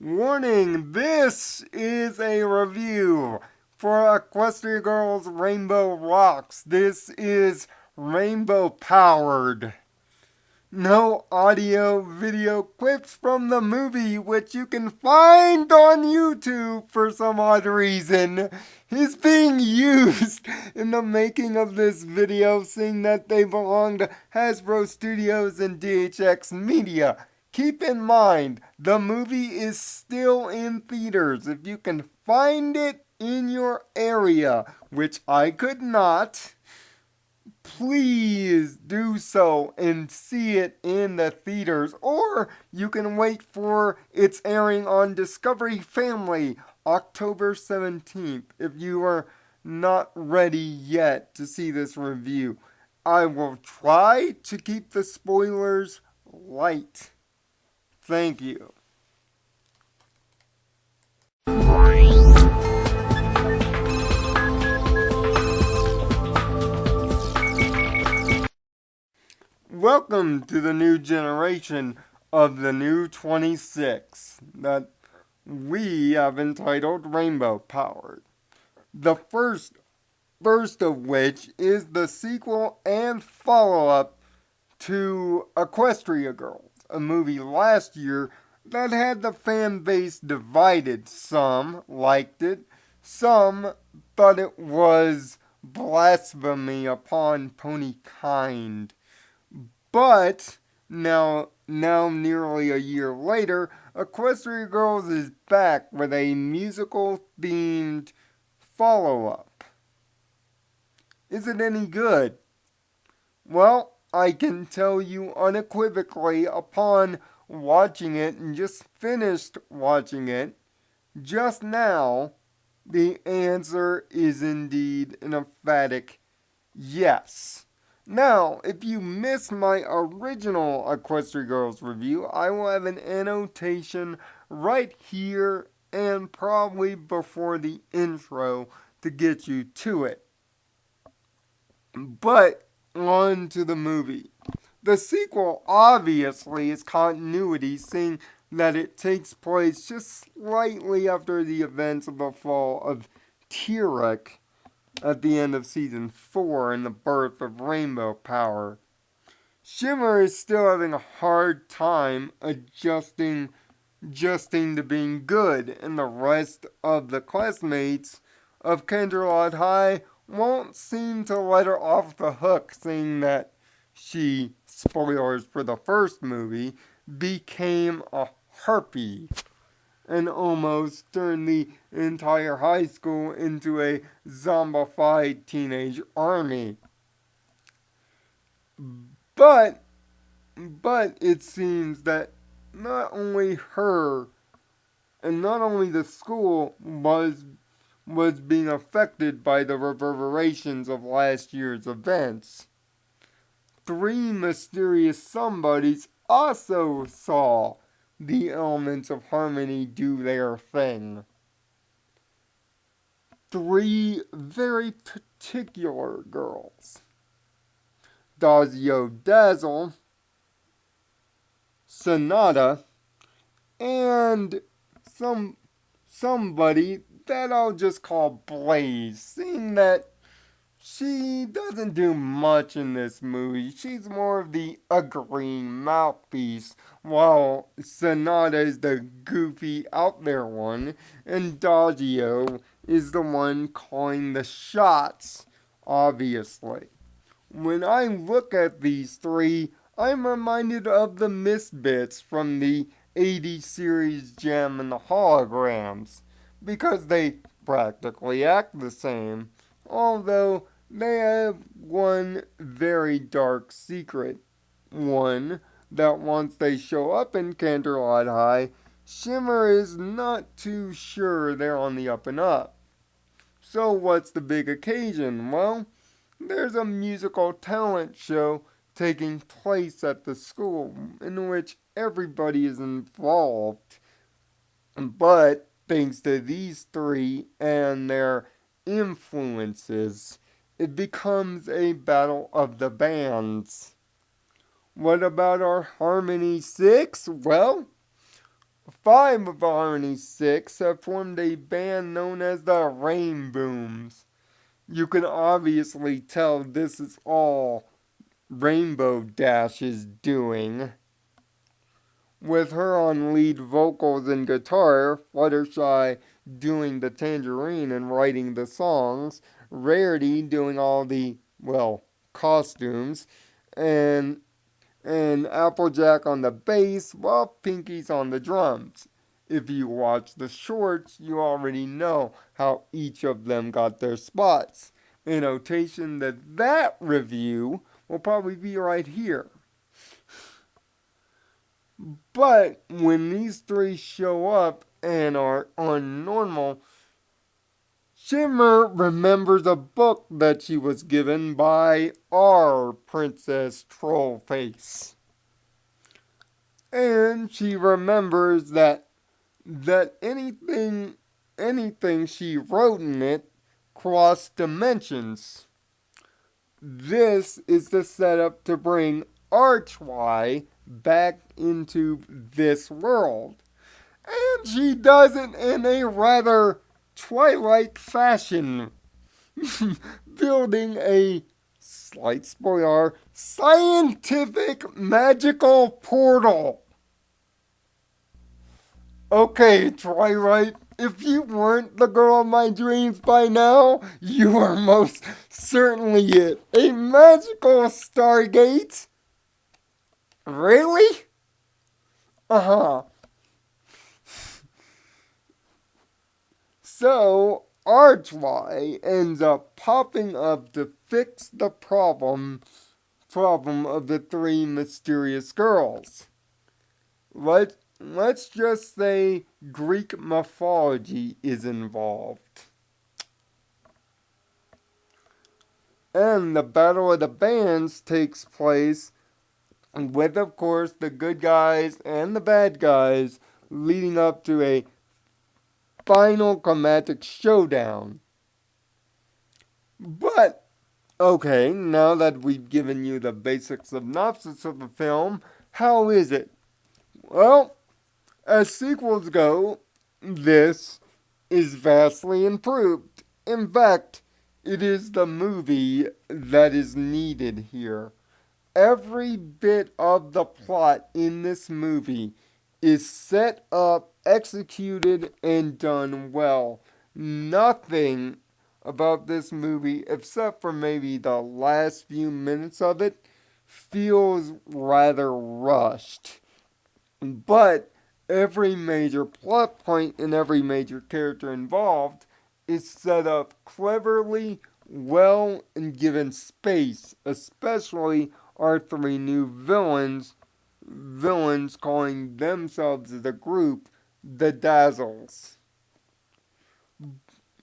Warning, this is a review for Equestria Girls Rainbow Rocks. This is rainbow powered. No audio video clips from the movie, which you can find on YouTube for some odd reason, is being used in the making of this video, seeing that they belong to Hasbro Studios and DHX Media. Keep in mind, the movie is still in theaters. If you can find it in your area, which I could not, please do so and see it in the theaters, or you can wait for its airing on Discovery Family October 17th if you are not ready yet to see this review. I will try to keep the spoilers light. Thank you. Welcome to the new generation of the new 26 that we have entitled Rainbow Powered. The first of which is the sequel and follow-up to Equestria Girls, a movie last year that had the fan base divided. Some liked it, some thought it was blasphemy upon ponykind. But now nearly a year later, Equestria Girls is back with a musical themed follow-up. Is it any good? Well, I can tell you unequivocally upon watching it and just finished watching it just now, the answer is indeed an emphatic yes. Now, if you missed my original Equestria Girls review, I will have an annotation right here and probably before the intro to get you to it. But on to the movie. The sequel obviously is continuity, seeing that it takes place just slightly after the events of the fall of Tyrek at the end of season 4 and the birth of Rainbow Power. Shimmer is still having a hard time adjusting to being good, and the rest of the classmates of Canterlot High won't seem to let her off the hook, seeing that she, spoilers for the first movie, became a harpy and almost turned the entire high school into a zombified teenage army. But it seems that not only her and not only the school was being affected by the reverberations of last year's events. 3 mysterious somebodies also saw the elements of harmony do their thing. 3 very particular girls. Dazio Dazzle, Sonata, and somebody that I'll just call Blaze, seeing that she doesn't do much in this movie. She's more of the agreeing mouthpiece, while Sonata is the goofy out there one, and Dagio is the one calling the shots, obviously. When I look at these 3, I'm reminded of the Misfits from the 80s series Gem and the Holograms, because they practically act the same, although they have one very dark secret. One that once they show up in Canterlot High, Shimmer is not too sure they're on the up and up. So what's the big occasion? Well, there's a musical talent show taking place at the school in which everybody is involved. But thanks to these 3 and their influences, it becomes a battle of the bands. What about our Harmony 6? Well, 5 of the Harmony 6 have formed a band known as the Rainbooms. You can obviously tell this is all Rainbow Dash's doing. With her on lead vocals and guitar, Fluttershy doing the tambourine and writing the songs, Rarity doing all the, well, costumes, and Applejack on the bass, while Pinky's on the drums. If you watch the shorts, you already know how each of them got their spots. A notation that review will probably be right here. But when these three show up and are on normal, Shimmer remembers a book that she was given by our Princess Trollface. And she remembers that anything she wrote in it crossed dimensions. This is the setup to bring Archway back into this world. And she does it in a rather Twilight fashion, building a, slight spoiler, scientific magical portal. Okay, Twilight, if you weren't the girl of my dreams by now, you are most certainly it. A magical Stargate? Really? Uh-huh. So, Archway ends up popping up to fix the problem of the three mysterious girls. Let's just say Greek mythology is involved. And the Battle of the Bands takes place with, of course, the good guys and the bad guys leading up to a final climactic showdown. But, okay, now that we've given you the basic synopsis of the film, how is it? Well, as sequels go, this is vastly improved. In fact, it is the movie that is needed here. Every bit of the plot in this movie is set up, executed, and done well. Nothing about this movie, except for maybe the last few minutes of it, feels rather rushed. But every major plot point and every major character involved is set up cleverly, well, and given space, especially our three new villains calling themselves as a group the Dazzles.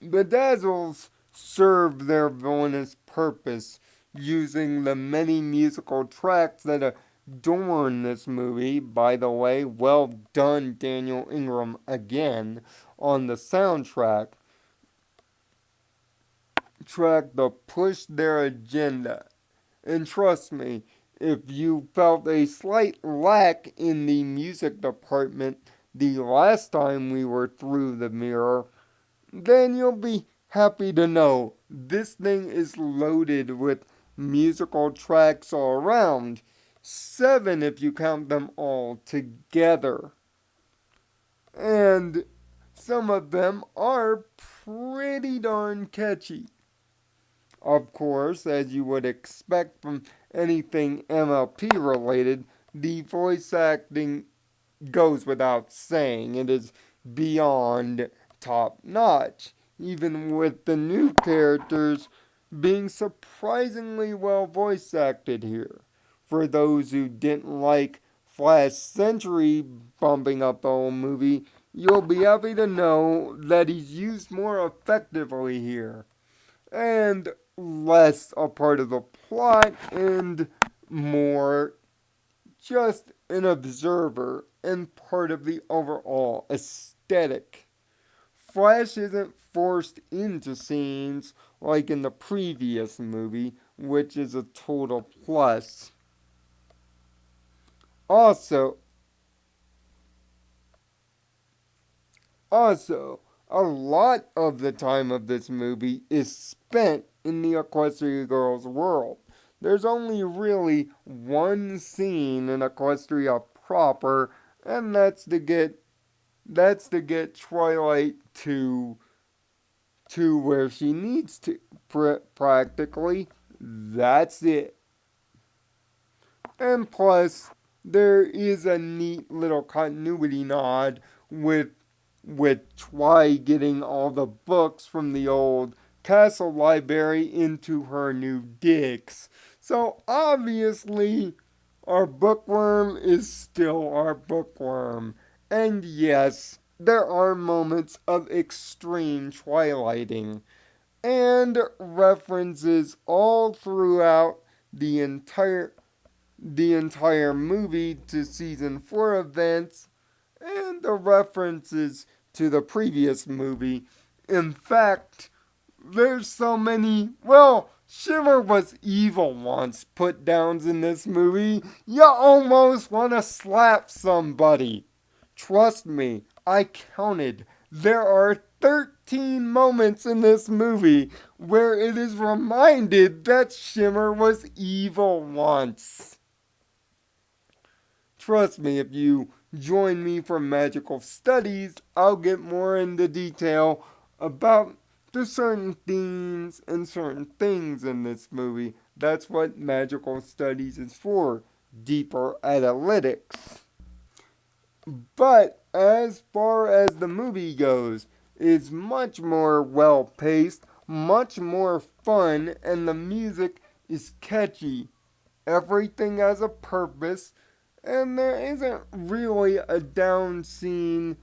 The Dazzles serve their villainous purpose using the many musical tracks that adorn this movie. By the way, well done, Daniel Ingram, again on the soundtrack. Track to push their agenda. And trust me, if you felt a slight lack in the music department the last time we were through the mirror, then you'll be happy to know this thing is loaded with musical tracks all around. 7 if you count them all together. And some of them are pretty darn catchy. Of course, as you would expect from anything MLP related, the voice acting goes without saying. It is beyond top notch, even with the new characters being surprisingly well voice acted here. For those who didn't like Flash Century bumping up the whole movie, you'll be happy to know that he's used more effectively here. And less a part of the plot and more just an observer and part of the overall aesthetic. Flash isn't forced into scenes like in the previous movie, which is a total plus. Also, Also, a lot of the time of this movie is spent in the Equestria girls' world. There's only really one scene in Equestria proper, and that's to get Twilight to where she needs to. Practically, that's it. And plus, there is a neat little continuity nod with Twi getting all the books from the old castle library into her new digs. So obviously, our bookworm is still our bookworm. And yes, there are moments of extreme twilighting and references all throughout the entire movie to season 4 events and the references to the previous movie. In fact, there's so many. Well, Shimmer was evil once put downs in this movie. You almost want to slap somebody. Trust me, I counted. There are 13 moments in this movie where it is reminded that Shimmer was evil once. Trust me, if you join me for magical studies, I'll get more into detail about the certain themes and certain things in this movie. That's what magical studies is for, deeper analytics. But as far as the movie goes, it's much more well paced, much more fun, and the music is catchy. Everything has a purpose, and there isn't really a down scene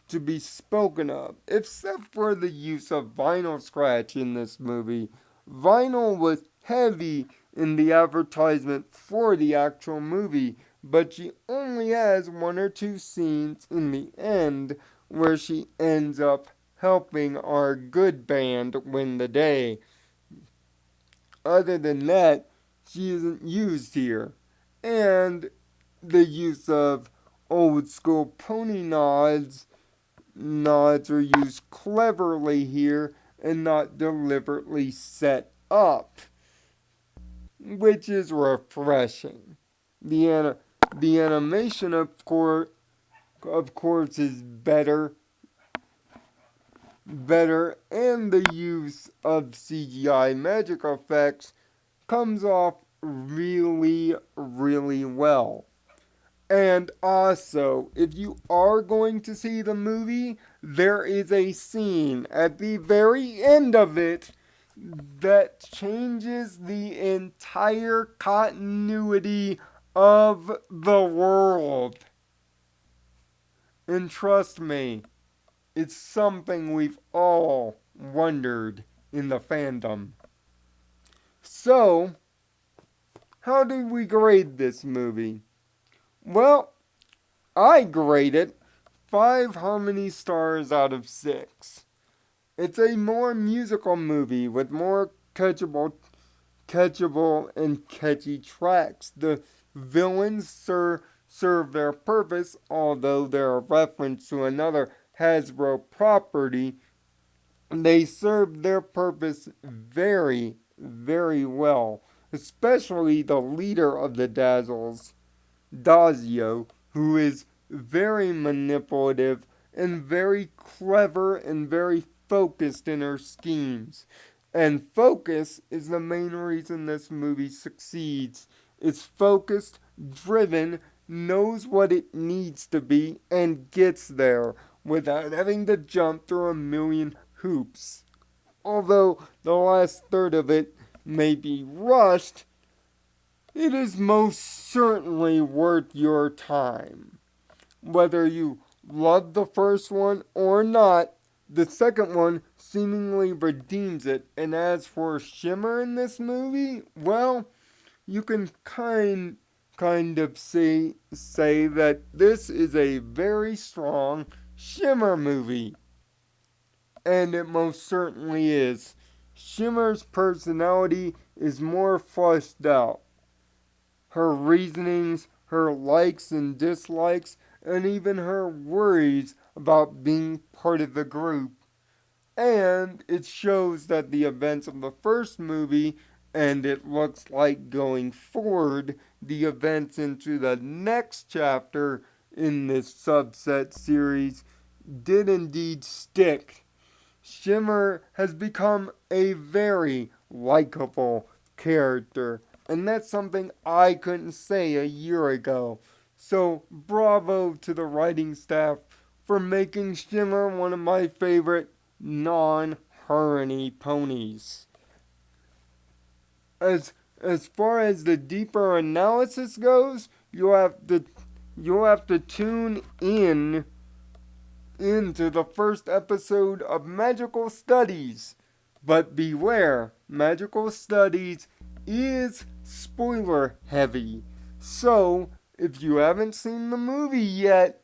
to be spoken of, except for the use of vinyl scratch in this movie. Vinyl was heavy in the advertisement for the actual movie, but she only has one or two scenes in the end where she ends up helping our good band win the day. Other than that, she isn't used here. And the use of old school pony nods are used cleverly here and not deliberately set up, which is refreshing. The the animation of course is better, and the use of CGI magic effects comes off really, really well. And also, if you are going to see the movie, there is a scene at the very end of it that changes the entire continuity of the world. And trust me, it's something we've all wondered in the fandom. So, how did we grade this movie? Well, I grade it 5 harmony stars out of 6. It's a more musical movie with more catchable and catchy tracks. The villains serve their purpose, although they're a reference to another Hasbro property. They serve their purpose very, very well, especially the leader of the Dazzles, Dazio, who is very manipulative and very clever and very focused in her schemes. And focus is the main reason this movie succeeds. It's focused, driven, knows what it needs to be, and gets there without having to jump through a million hoops. Although the last third of it may be rushed, it is most certainly worth your time. Whether you love the first one or not, the second one seemingly redeems it. And as for Shimmer in this movie, well, you can kind of say that this is a very strong Shimmer movie. And it most certainly is. Shimmer's personality is more fleshed out. Her reasonings, her likes and dislikes, and even her worries about being part of the group. And it shows that the events of the first movie, and it looks like going forward, the events into the next chapter in this subset series did indeed stick. Shimmer has become a very likable character, and that's something I couldn't say a year ago. So, bravo to the writing staff for making Shimmer one of my favorite non-Harmony ponies. As as far as the deeper analysis goes, you'll have to tune in into the first episode of Magical Studies. But beware, Magical Studies is spoiler heavy. So, if you haven't seen the movie yet,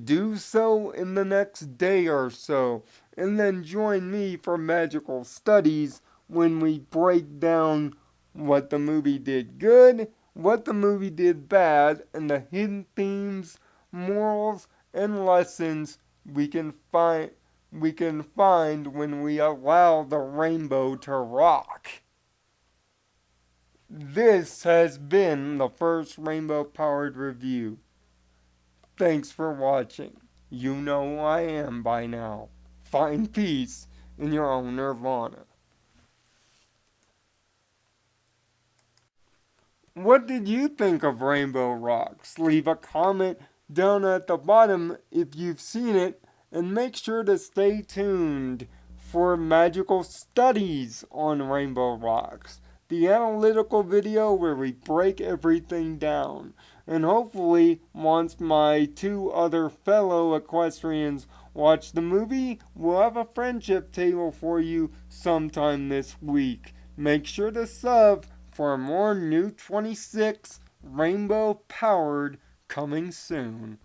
do so in the next day or so. And then join me for Magical Studies when we break down what the movie did good, what the movie did bad, and the hidden themes, morals, and lessons we can find when we allow the rainbow to rock. This has been the first rainbow powered review. Thanks for watching. You know who I am by now. Find peace in your own nirvana. What did you think of Rainbow Rocks? Leave a comment down at the bottom if you've seen it, and make sure to stay tuned for Magical Studies on Rainbow Rocks, the analytical video where we break everything down. And hopefully, once my two other fellow equestrians watch the movie, we'll have a friendship table for you sometime this week. Make sure to sub for more new 26 Rainbow Powered coming soon.